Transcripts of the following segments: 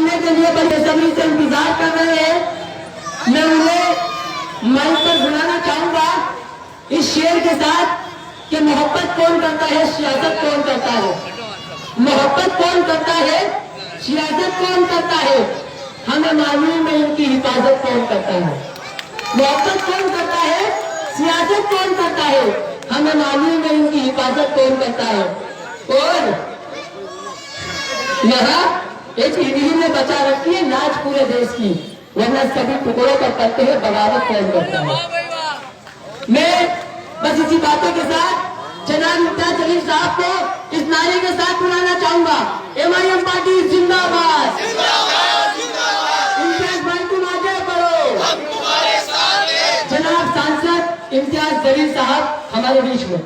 सुनने के लिए बड़े बेसब्री से इंतजार कर रहे हैं। मैं उन्हें माइक पर बुलाना चाहूंगा इस शेर के साथ कि मोहब्बत कौन करता है, सियासत कौन करता है। मोहब्बत कौन करता है, सियासत कौन करता है, हमें मालूम है इनकी हिफाजत कौन करता है। मोहब्बत कौन करता है, सियासत कौन करता है, हमें मालूम है इनकी हिफाजत कौन करता है। और यहाँ एक इन्हीं ने बचा रखी है लाज पूरे देश की, वरना सभी टुकड़ों पर करते हैं बगावत कौन करता है। मैं बस इसी बातों के साथ जनाब इम्तियाज जलील साहब को इस नारे के साथ बुलाना चाहूंगा। MIM पार्टी जिंदाबाद, इम्तियाज भाई तुम आगे बढ़ो, हम तुम्हारे साथ हैं। जनाब सांसद इम्तियाज जलील साहब हमारे बीच में।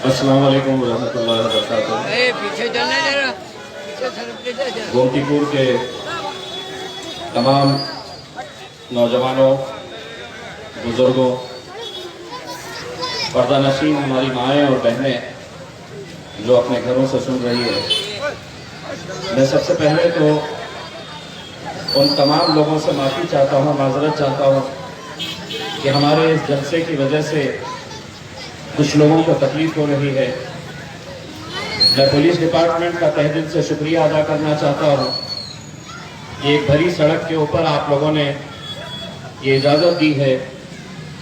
अस्सलाम वालेकुम रहमतुल्लाहि व बरकातहू। पीछे चलने जरा, गोमतीपुर के तमाम नौजवानों, बुजुर्गों, पर्दा नशीन हमारी माएँ और बहनें जो अपने घरों से सुन रही है, मैं सबसे पहले तो उन तमाम लोगों से माफ़ी चाहता हूँ, माजरत चाहता हूँ कि हमारे इस जलसे की वजह से कुछ लोगों को तकलीफ हो रही है। मैं पुलिस डिपार्टमेंट का तहे दिल से शुक्रिया अदा करना चाहता हूँ कि एक भरी सड़क के ऊपर आप लोगों ने ये इजाज़त दी है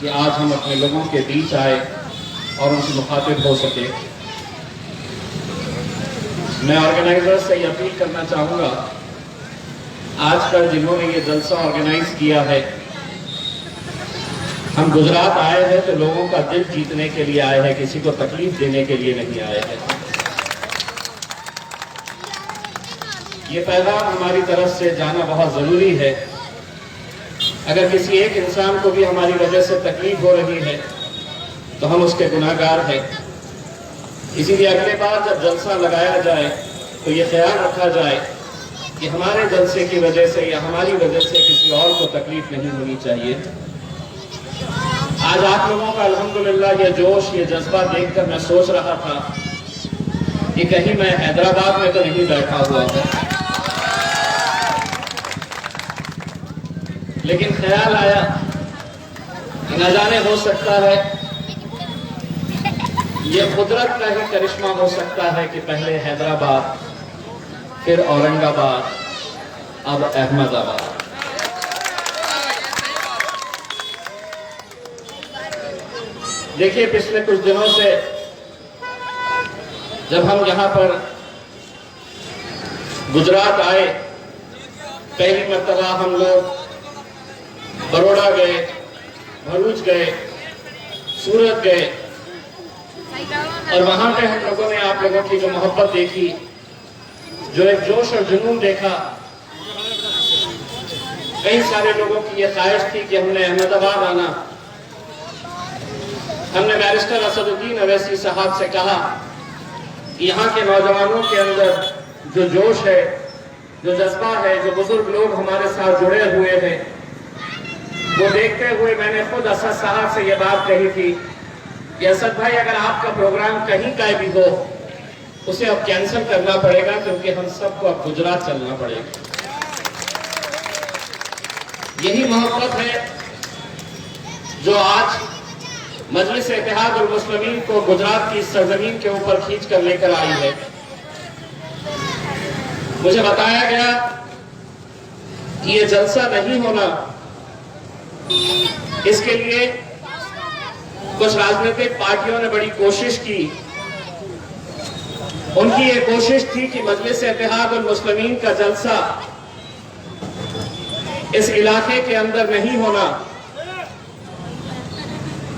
कि आज हम अपने लोगों के बीच आए और उनसे मुखातिब हो सके। मैं ऑर्गेनाइजर से ये अपील करना चाहूँगा, आजकल जिन्होंने ये जलसा ऑर्गेनाइज किया है, हम गुजरात आए हैं तो लोगों का दिल जीतने के लिए आए हैं, किसी को तकलीफ देने के लिए नहीं आए हैं। ये पैगाम हमारी तरफ से जाना बहुत ज़रूरी है। अगर किसी एक इंसान को भी हमारी वजह से तकलीफ हो रही है तो हम उसके गुनाहगार हैं। इसीलिए अगले बार जब जलसा लगाया जाए तो ये ख्याल रखा जाए कि हमारे जलसे की वजह से या हमारी वजह से किसी और को तकलीफ नहीं होनी चाहिए। आज आप लोगों का अल्हम्दुलिल्लाह ये जोश, ये जज्बा देखकर मैं सोच रहा था कि कहीं मैं हैदराबाद में तो नहीं बैठा हुआ हूँ, लेकिन ख्याल आया कि न जाने हो सकता है ये कुदरत का ही करिश्मा हो सकता है कि पहले हैदराबाद, फिर औरंगाबाद, अब अहमदाबाद। देखिए, पिछले कुछ दिनों से जब हम यहाँ पर गुजरात आए, पहली मर्तबा हम लोग बड़ौदा गए, भरूच गए, सूरत गए और वहां पे हम लोगों ने आप लोगों की जो मोहब्बत देखी, जो एक जोश और जुनून देखा। कई सारे लोगों की ये ख्वाहिश थी कि हमने अहमदाबाद आना। हमने बैरिस्टर असदुद्दीन अवैसी साहब से कहा कि यहाँ के नौजवानों के अंदर जो जोश है, जो जज्बा है, जो बुजुर्ग लोग हमारे साथ जुड़े हुए हैं, वो देखते हुए मैंने खुद असद साहब से ये बात कही थी कि असद भाई, अगर आपका प्रोग्राम कहीं का भी हो उसे अब कैंसिल करना पड़ेगा, क्योंकि हम सबको अब गुजरात चलना पड़ेगा। यही मोहब्बत है जो आज मजलिस इत्तेहादुल मुस्लिमीन को गुजरात की सरजमीन के ऊपर खींच कर लेकर आई है। मुझे बताया गया कि ये जलसा नहीं होना, इसके लिए कुछ राजनीतिक पार्टियों ने बड़ी कोशिश की। उनकी ये कोशिश थी कि मजलिस इत्तेहादुल मुस्लिमीन का जलसा इस इलाके के अंदर नहीं होना।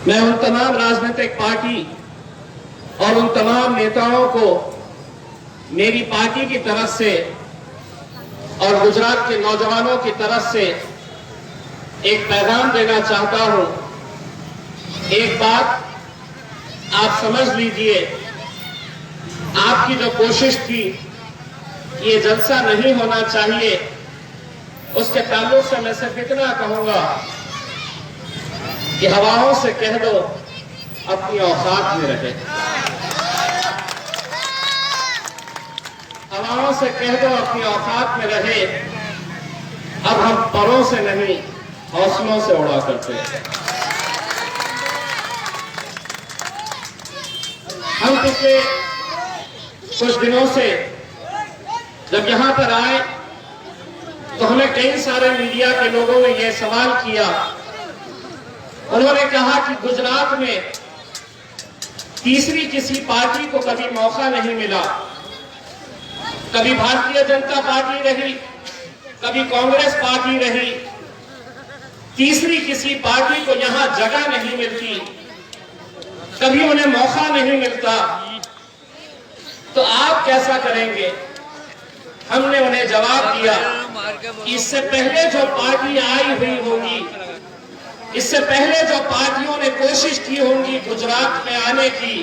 मैं उन तमाम राजनीतिक पार्टी और उन तमाम नेताओं को मेरी पार्टी की तरफ से और गुजरात के नौजवानों की तरफ से एक पैगाम देना चाहता हूं। एक बात आप समझ लीजिए, आपकी जो कोशिश थी कि ये जलसा नहीं होना चाहिए, उसके ताल्लुक से मैं सिर्फ इतना कहूंगा कि हवाओं से कह दो अपनी औकात में रहे। मुसलमानों से कह दो अपनी औकात में रहे, अब हम परों से नहीं हौसलों से उड़ा करते हैं। हम पिछले कुछ दिनों से जब यहां पर आए तो हमें कई सारे मीडिया के लोगों ने यह सवाल किया। उन्होंने कहा कि गुजरात में तीसरी किसी पार्टी को कभी मौका नहीं मिला, कभी भारतीय जनता पार्टी रही, कभी कांग्रेस पार्टी रही, तीसरी किसी पार्टी को यहां जगह नहीं मिलती, कभी उन्हें मौका नहीं मिलता, तो आप कैसा करेंगे? हमने उन्हें जवाब दिया कि इससे पहले जो पार्टी आई हुई होगी, इससे पहले जो पार्टियों ने कोशिश की होंगी गुजरात में आने की,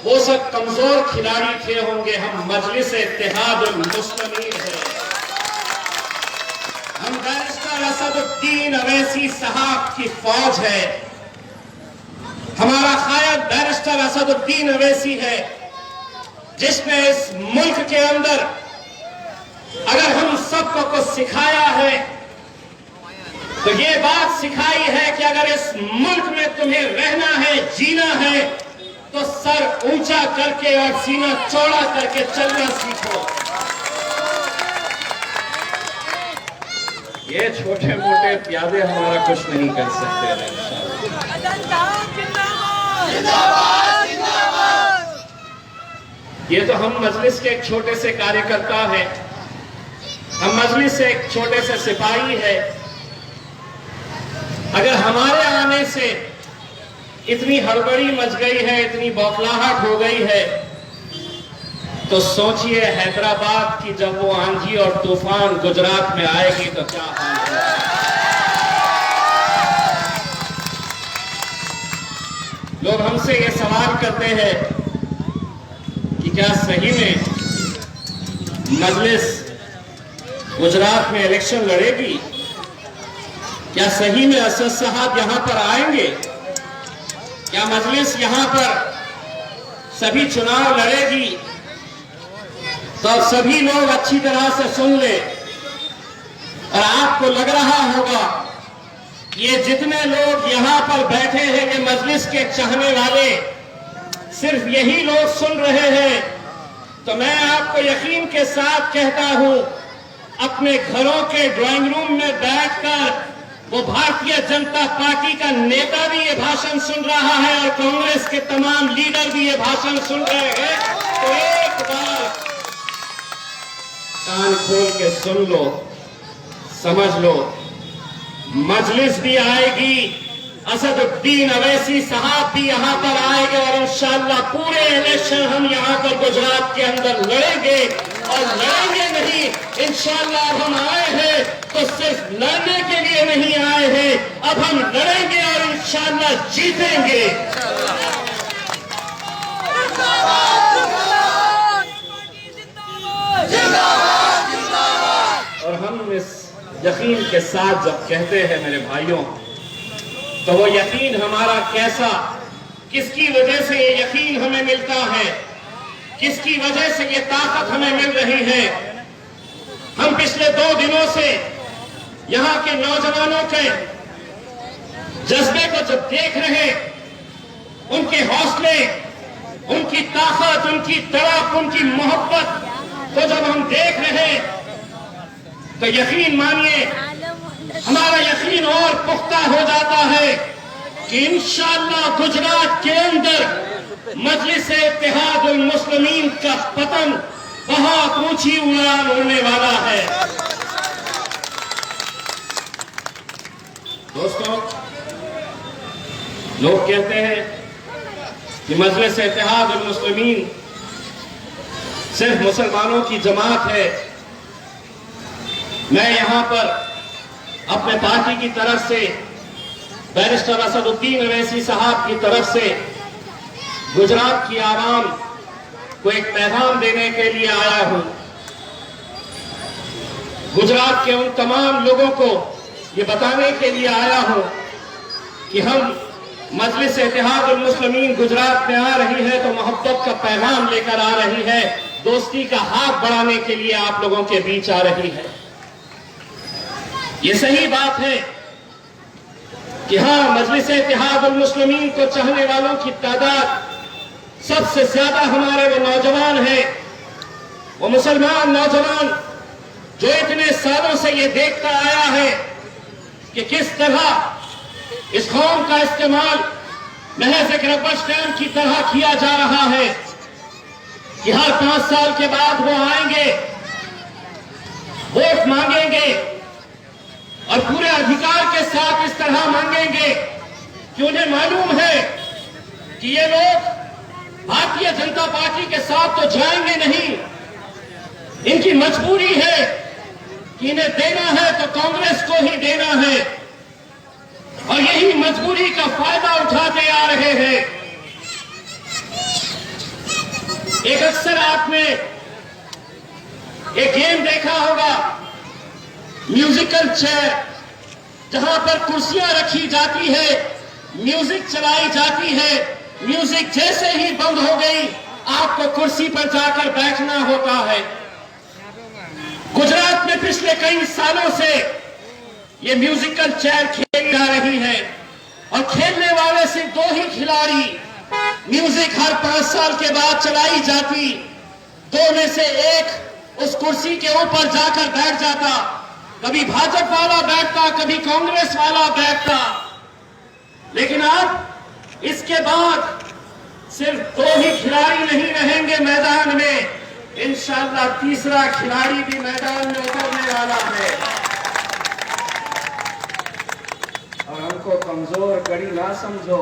वो सब कमजोर खिलाड़ी थे होंगे। हम मजलिस इत्तेहादुल मुस्लिमीन हैं। हम बैरिस्टर असदुद्दीन अवैसी साहब की फौज है। हमारा कायद बैरिस्टर असदुद्दीन अवैसी है, जिसने इस मुल्क के अंदर अगर हम सबको कुछ सिखाया है तो ये बात सिखाई है कि अगर इस मुल्क में तुम्हें रहना है, जीना है, तो सर ऊंचा करके और सीना चौड़ा करके चलना सीखो। ये छोटे मोटे प्यादे हमारा कुछ नहीं कर सकते। ये तो हम मजलिस के एक छोटे से कार्यकर्ता हैं, हम मजलिस से एक छोटे से सिपाही है। अगर हमारे आने से इतनी हड़बड़ी मच गई है, इतनी बौखलाहट हो गई है, तो सोचिए हैदराबाद की जब वो आंधी और तूफान गुजरात में आएगी तो क्या हाल है। लोग हमसे ये सवाल करते हैं कि क्या सही में मजलिस गुजरात में इलेक्शन लड़ेगी? क्या सही में असद साहब यहां पर आएंगे? क्या मजलिस यहां पर सभी चुनाव लड़ेगी? तो सभी लोग अच्छी तरह से सुन ले। और आपको लग रहा होगा ये जितने लोग यहां पर बैठे हैं, ये मजलिस के चाहने वाले सिर्फ यही लोग सुन रहे हैं, तो मैं आपको यकीन के साथ कहता हूं, अपने घरों के ड्राइंग रूम में बैठकर वो भारतीय जनता पार्टी का नेता भी ये भाषण सुन रहा है और कांग्रेस के तमाम लीडर भी ये भाषण सुन रहे हैं। तो एक बार कान खोल के सुन लो, समझ लो, मजलिस भी आएगी, असदुद्दीन अवैसी साहब भी यहां पर आएंगे और इंशाअल्लाह पूरे इलेक्शन हम यहां पर गुजरात के अंदर लड़ेंगे। और लड़ेंगे नहीं, इंशाअल्लाह हम आए हैं तो सिर्फ लड़ने के लिए नहीं आए हैं, अब हम लड़ेंगे और इंशाअल्लाह जीतेंगे। और हम इस यकीन के साथ जब कहते हैं मेरे भाइयों, तो वो यकीन हमारा कैसा, किसकी वजह से ये यकीन हमें मिलता है, किसकी वजह से ये ताकत हमें मिल रही है। हम पिछले 2 दिनों से यहां के नौजवानों के जज्बे को जब देख रहे, उनके हौसले, उनकी ताकत, उनकी तड़प, उनकी मोहब्बत को जब हम देख रहे, तो यकीन मानिए हमारा यकीन और पुख्ता हो जाता है कि इंशाअल्लाह गुजरात के अंदर मजलिस इत्तेहादुल मुस्लिमीन का पतन बहुत ऊंची उड़ान उड़ने वाला है। दोस्तों, लोग कहते हैं कि मजलिस इत्तेहादुल मुस्लिमीन सिर्फ मुसलमानों की जमात है। मैं यहां पर अपने पार्टी की तरफ से, बैरिस्टर असदुद्दीन अवैसी साहब की तरफ से गुजरात की आवाम को एक पैगाम देने के लिए आया हूं। गुजरात के उन तमाम लोगों को ये बताने के लिए आया हूं कि हम मजलिस इत्तेहादुल मुस्लिमीन गुजरात में आ रही है तो मोहब्बत का पैगाम लेकर आ रही है, दोस्ती का हाथ बढ़ाने के लिए आप लोगों के बीच आ रही है। ये सही बात है कि हाँ, मजलिस-ए-इत्तेहादुल मुस्लिमीन को चाहने वालों की तादाद सबसे ज्यादा हमारे वो नौजवान हैं, वो मुसलमान नौजवान जो इतने सालों से ये देखता आया है कि किस तरह इस कौम का इस्तेमाल महज एक रबर स्टैंप की तरह किया जा रहा है कि हर 5 साल के बाद वो आएंगे, वोट मांगेंगे और पूरे अधिकार के साथ इस तरह मांगेंगे कि उन्हें मालूम है कि ये लोग भारतीय जनता पार्टी के साथ तो जाएंगे नहीं, इनकी मजबूरी है कि इन्हें देना है तो कांग्रेस को ही देना है, और यही मजबूरी का फायदा उठाते आ रहे हैं। एक अक्सर आपने एक गेम देखा होगा, म्यूजिकल चेयर, जहां पर कुर्सियां रखी जाती है, म्यूजिक चलाई जाती है, म्यूजिक जैसे ही बंद हो गई आपको कुर्सी पर जाकर बैठना होता है। गुजरात में पिछले कई सालों से ये म्यूजिकल चेयर खेली जा रही है और खेलने वाले सिर्फ 2 ही खिलाड़ी। म्यूजिक हर 5 साल के बाद चलाई जाती, 2 में से एक उस कुर्सी के ऊपर जाकर बैठ जाता, कभी भाजपा वाला बैठता, कभी कांग्रेस वाला बैठता। लेकिन अब इसके बाद सिर्फ 2 ही खिलाड़ी नहीं रहेंगे मैदान में, इंशाअल्लाह तीसरा खिलाड़ी भी मैदान में उतरने वाला है। और हमको कमजोर कड़ी ना समझो,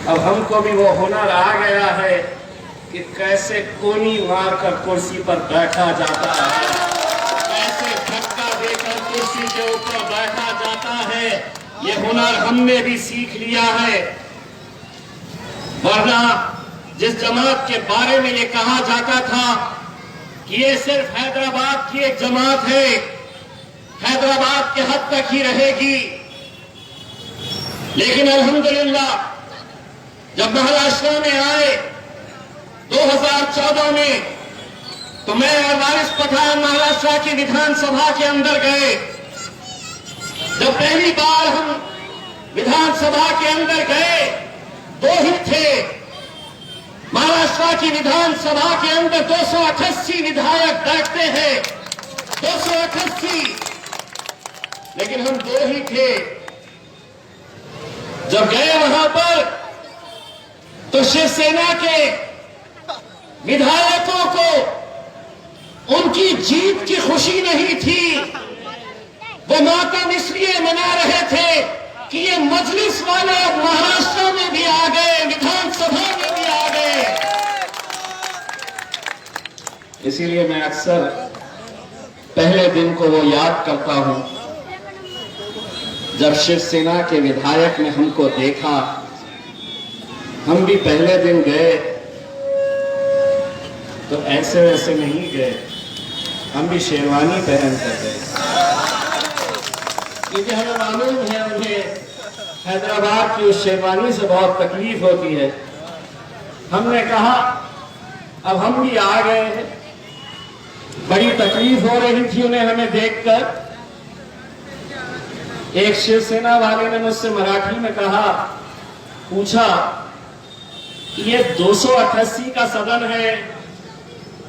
अब हमको भी वो हुनर आ गया है कि कैसे कोनी मारकर कुर्सी पर बैठा जाता है, कैसे धक्का देकर कुर्सी के ऊपर बैठा जाता है। ये हुनर हमने भी सीख लिया है। वरना जिस जमात के बारे में ये कहा जाता था कि ये सिर्फ हैदराबाद की एक जमात है, हैदराबाद के हद तक ही रहेगी, लेकिन अल्हम्दुलिल्लाह जब महाराष्ट्र में आए 2014 में, तो मैं और वारिस पठान महाराष्ट्र की विधानसभा के अंदर गए। जब पहली बार हम विधानसभा के अंदर गए 2 ही थे। महाराष्ट्र की विधानसभा के अंदर 288 विधायक बैठते हैं, 288, लेकिन हम 2 ही थे। जब गए वहां पर तो शिवसेना के विधायकों को उनकी जीत की खुशी नहीं थी, वो मातम इसलिए मना रहे थे कि ये मजलिस वाले महाराष्ट्र में भी आ गए, विधानसभा में भी आ गए। इसीलिए मैं अक्सर पहले दिन को वो याद करता हूं जब शिवसेना के विधायक ने हमको देखा। हम भी पहले दिन गए तो ऐसे वैसे नहीं गए, हम भी शेरवानी पहन कर गए, क्योंकि हमें मालूम है उन्हें हैदराबाद की उस शेरवानी से बहुत तकलीफ होती है। हमने कहा अब हम भी आ गए हैं, बड़ी तकलीफ हो रही थी उन्हें हमें देखकर। एक शिवसेना वाले ने मुझसे मराठी में कहा, पूछा ये 288 का सदन है,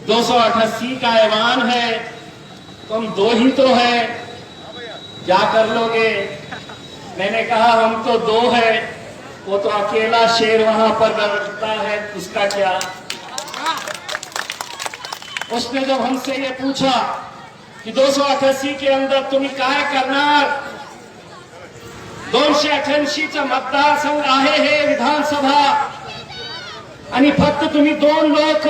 288 का ऐवान है, तुम 2 ही तो है, क्या कर लोगे? मैंने कहा हम तो 2 है, वो तो अकेला शेर वहां पर बैठता है, उसका क्या? उसने जब हमसे ये पूछा कि 288 के अंदर तुम्ही काय करणार, 288चं मतदारसंघ आहे हे विधानसभा आणि फक्त तुम्ही 2 लोक।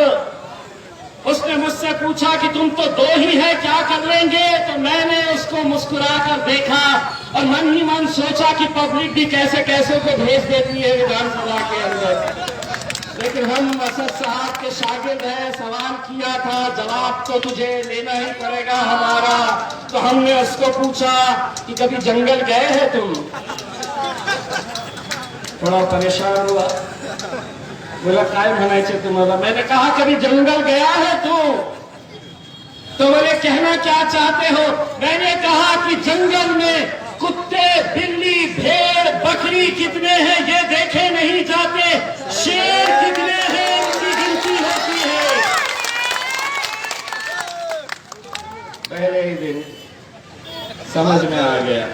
उसने मुझसे पूछा कि तुम तो 2 ही है, क्या कर लेंगे? तो मैंने उसको मुस्कुराकर देखा और मन ही मन सोचा कि पब्लिक भी कैसे कैसे को भेज देती है विधानसभा के अंदर। लेकिन हम असद साहब के शागिर्द हैं, सवाल किया था, जवाब तो तुझे लेना ही पड़ेगा हमारा। तो हमने उसको पूछा कि कभी जंगल गए हैं तुम? थोड़ा परेशान हुआ बोला काय म्हणायचे तुम्हाला? मैंने कहा कभी जंगल गया है तू? तो बोले कहना क्या चाहते हो? मैंने कहा कि जंगल में कुत्ते, बिल्ली, भेड़, बकरी कितने हैं ये देखे नहीं जाते, शेर कितने हैं उनकी गिनती होती है। पहले ही दिन समझ में आ गया,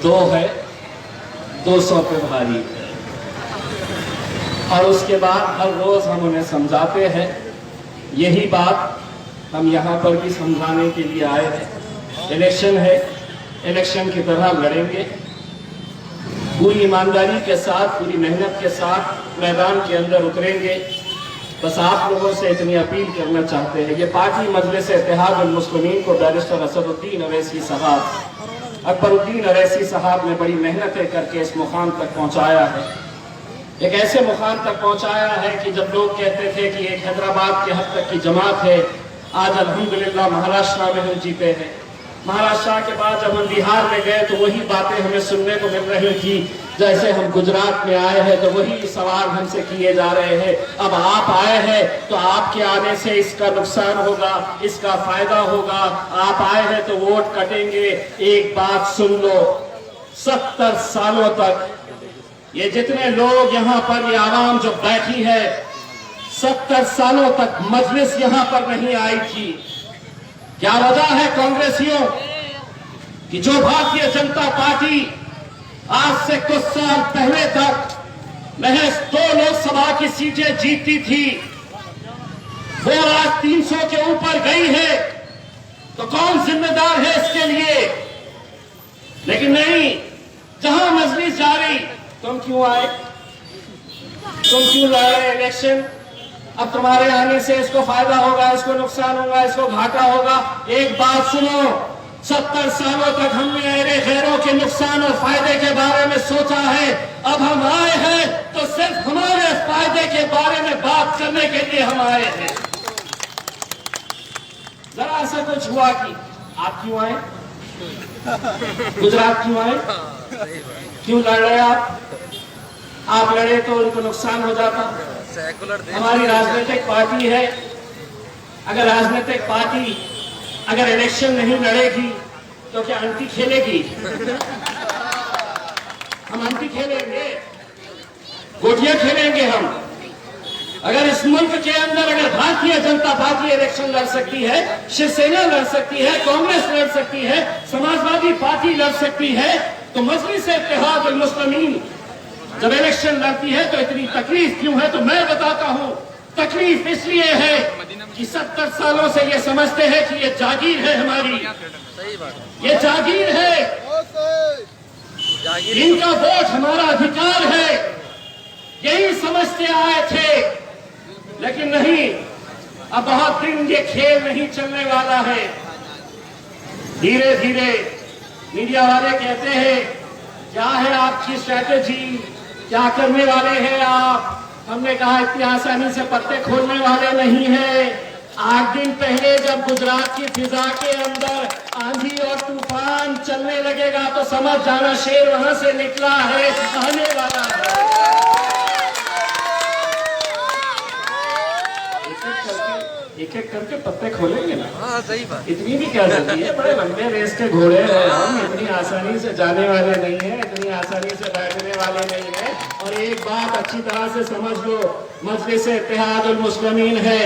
2 है 200 पे भारी। और उसके बाद हर रोज हम उन्हें समझाते हैं। यही बात हम यहाँ पर भी समझाने के लिए आए हैं। इलेक्शन है, इलेक्शन की तरह लड़ेंगे, पूरी ईमानदारी के साथ, पूरी मेहनत के साथ मैदान के अंदर उतरेंगे। बस आप लोगों से इतनी अपील करना चाहते हैं, ये पार्टी मजलिस इत्तेहाद उल मुस्लिमीन को बैरिस्टर असदुद्दीन अवैसी साहब, अकबरुद्दीन अवैसी साहब ने बड़ी मेहनतें करके इस मुकाम तक पहुंचाया है। एक ऐसे मुकाम तक पहुंचाया है कि जब लोग कहते थे कि एक हैदराबाद के हद तक की जमात है, आज अल्हम्दुलिल्लाह महाराष्ट्र में हम जीते हैं। महाराष्ट्र के बाद जब हम बिहार में गए तो वही बातें हमें सुनने को मिल रही थी। जैसे हम गुजरात में आए हैं तो वही सवाल हमसे किए जा रहे हैं। अब आप आए हैं तो आपके आने से इसका नुकसान होगा, इसका फायदा होगा, आप आए हैं तो वोट कटेंगे। एक बात सुन लो, 70 सालों तक ये जितने लोग यहाँ पर, ये आवाम जो बैठी है, 70 सालों तक मजलिस यहाँ पर नहीं आई थी। क्या वजह है कांग्रेसियों कि जो भारतीय जनता पार्टी आज से कुछ साल पहले तक महज 2 लोकसभा की सीटें जीतती थी, वो आज 300 के ऊपर गई है। तो कौन जिम्मेदार है इसके लिए? लेकिन नहीं, जहां मजलिस जा रही, तुम क्यों आए, तुम क्यों लड़ रहे इलेक्शन? अब तुम्हारे आने से इसको फायदा होगा, इसको नुकसान होगा, इसको घाटा होगा। एक बात सुनो, 70 सालों तक हमने अरे गैरों के नुकसान और फायदे के बारे में सोचा है। अब हम आए हैं तो सिर्फ हमारे फायदे के बारे में बात करने के लिए हम आए हैं। जरा सा कुछ हुआ कि आप क्यों आए, गुजरात क्यों आए, क्यों लड़ रहे आप लड़े तो उनको नुकसान हो जाता। हमारी राजनीतिक पार्टी है, अगर राजनीतिक पार्टी अगर इलेक्शन नहीं लड़ेगी तो क्या अंटी खेलेगी? हम अंटी खेलेंगे, गोटियां खेलेंगे हम। अगर इस मुल्क के अंदर अगर भारतीय जनता पार्टी इलेक्शन लड़ सकती है, शिवसेना लड़ सकती है, कांग्रेस लड़ सकती है, समाजवादी पार्टी लड़ सकती है, तो मजलिस इत्तेहाद उल मुस्लिमीन जब इलेक्शन लड़ती है तो इतनी तकलीफ क्यों है? तो मैं बताता हूं, तकलीफ इसलिए है कि 70 सालों से ये समझते हैं कि ये जागीर है हमारी, ये जागीर है, इनका वोट हमारा अधिकार है, यही समझते आए थे। लेकिन नहीं, अब बहुत दिन ये खेल नहीं चलने वाला है। धीरे धीरे मीडिया वाले कहते हैं क्या है आपकी स्ट्रैटेजी, क्या करने वाले हैं आप? हमने कहा इतनी आसानी से पत्ते खोलने वाले नहीं है। 8 दिन पहले जब गुजरात की फिजा के अंदर आंधी और तूफान चलने लगेगा तो समझ जाना शेर वहां से निकला है, आने वाला है। एक एक करके पत्ते खोलेंगे ना। हाँ, सही बात। इतनी भी क्या जल्दी है, बड़े लंबे रेस के घोड़े हैं हम, इतनी आसानी से जाने वाले नहीं है, इतनी आसानी से बैठने वाले नहीं है। और एक बात अच्छी तरह से समझ लो, मजलिस इत्तेहाद उल मुस्लिमीन है,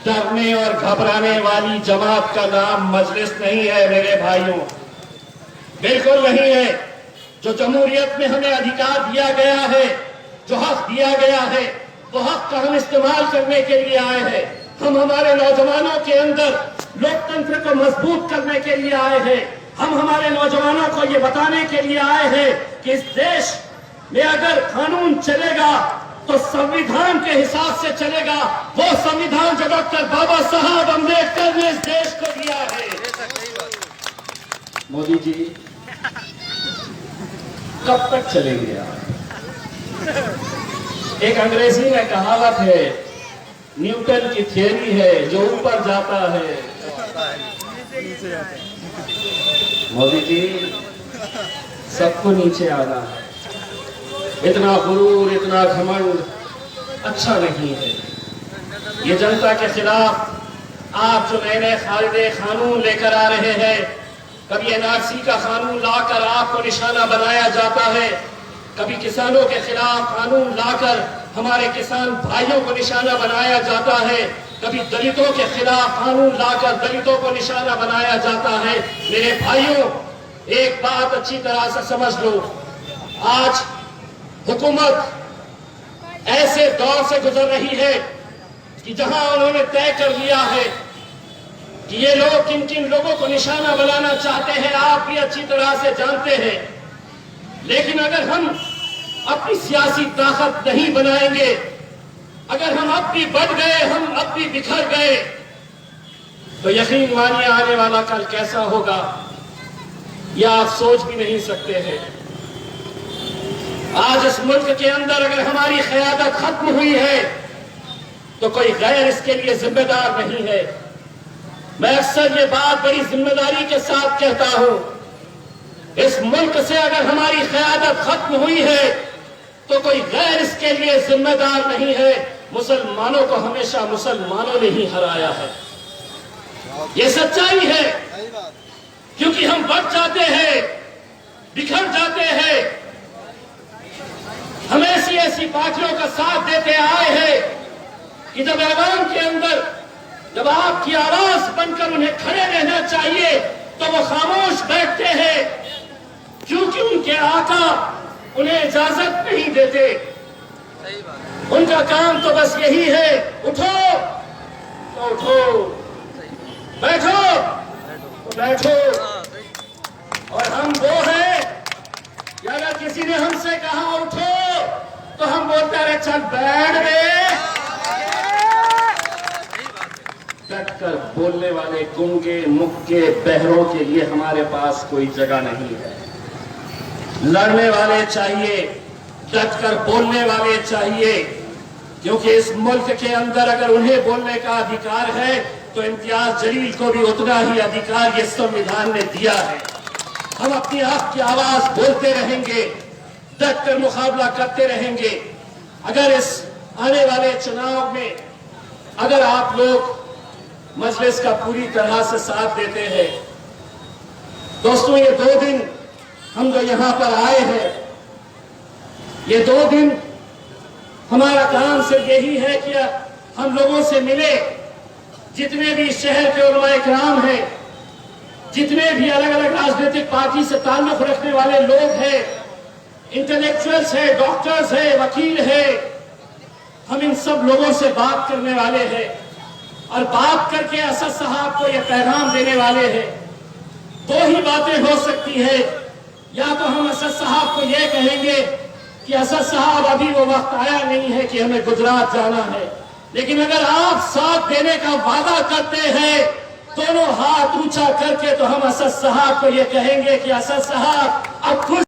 डरने और घबराने वाली जमात का नाम मजलिस नहीं है मेरे भाइयों, बिल्कुल नहीं है। जो जमहूरियत में हमें अधिकार दिया गया है, जो हक दिया गया है, वो हक का हम इस्तेमाल करने के लिए आए हैं। हम हमारे नौजवानों के अंदर लोकतंत्र को मजबूत करने के लिए आए हैं। हम हमारे नौजवानों को ये बताने के लिए आए हैं कि इस देश में अगर कानून चलेगा तो संविधान के हिसाब से चलेगा, वो संविधान जो डॉक्टर बाबा साहब अम्बेडकर ने इस देश को दिया है। मोदी जी कब तक चलेंगे आप? एक अंग्रेजी में कहावत है, न्यूटन की थियरी है, जो ऊपर जाता है। मोदी जी सबको नीचे आना है। इतना गुरूर, इतना घमंड, अच्छा नहीं है। ये जनता के खिलाफ आप जो नए नए कायदे कानून लेकर आ रहे हैं, कभी एनआरसी का कानून लाकर आपको निशाना बनाया जाता है, कभी किसानों के खिलाफ कानून लाकर हमारे किसान भाइयों को निशाना बनाया जाता है, कभी दलितों के खिलाफ कानून लाकर दलितों को निशाना बनाया जाता है। मेरे भाइयों, एक बात अच्छी तरह से समझ लो, आज हुकूमत ऐसे दौर से गुजर रही है कि जहां उन्होंने तय कर लिया है कि ये लोग किन किन लोगों को निशाना बनाना चाहते हैं, आप भी अच्छी तरह से जानते हैं। लेकिन अगर हम अपनी सियासी ताकत नहीं बनाएंगे, अगर हम अब भी बढ़ गए, हम अब भी बिखर गए, तो यकीन मानिए आने वाला कल कैसा होगा यह आप सोच भी नहीं सकते हैं। आज इस मुल्क के अंदर अगर हमारी क़यादत खत्म हुई है तो कोई गैर इसके लिए जिम्मेदार नहीं है। मैं अक्सर ये बात बड़ी जिम्मेदारी के साथ कहता हूं, इस मुल्क से अगर हमारी क़यादत खत्म हुई है तो कोई गैर इसके लिए जिम्मेदार नहीं है। मुसलमानों को हमेशा मुसलमानों ने ही हराया है, ये सच्चाई है। क्योंकि हम बढ़ जाते हैं, बिखर जाते हैं, हम ऐसी ऐसी पार्टियों का साथ देते आए हैं कि जब ऐवान के अंदर जब आपकी आवाज बनकर उन्हें खड़े रहना चाहिए तो वो खामोश बैठते हैं, क्योंकि उनके आका उन्हें इजाजत नहीं देते। उनका काम तो बस यही है, उठो तो उठो, बैठो तो बैठो। और हम वो हैं कि अगर किसी ने हमसे कहा उठो तो हम बोलते रहे चल बैठ गए। डटकर बोलने वाले गूंगे मुक्के बहरों के लिए हमारे पास कोई जगह नहीं है। लड़ने वाले चाहिए, डटकर बोलने वाले चाहिए, क्योंकि इस मुल्क के अंदर अगर उन्हें बोलने का अधिकार है तो इम्तियाज जलील को भी उतना ही अधिकार ये संविधान ने दिया है। हम अपनी आप की आवाज बोलते रहेंगे, डटकर मुकाबला करते रहेंगे। अगर इस आने वाले चुनाव में अगर आप लोग मजलिस का पूरी तरह से साथ देते हैं, दोस्तों ये 2 दिन हम जो यहाँ पर आए हैं, ये 2 दिन हमारा काम सिर्फ यही है कि हम लोगों से मिले, जितने भी शहर के उलमाए किराम हैं, जितने भी अलग अलग राजनीतिक पार्टी से ताल्लुक रखने वाले लोग हैं, इंटेलेक्चुअल्स हैं, डॉक्टर्स हैं, वकील हैं, हम इन सब लोगों से बात करने वाले हैं और बात करके असद साहब को यह पैगाम देने वाले हैं। 2 ही बातें हो सकती है, या तो हम असद साहब को यह कहेंगे कि असद साहब अभी वो वक्त आया नहीं है कि हमें गुजरात जाना है, लेकिन अगर आप साथ देने का वादा करते हैं दोनों हाथ ऊंचा करके, तो हम असद साहब को यह कहेंगे कि असद साहब अब खुद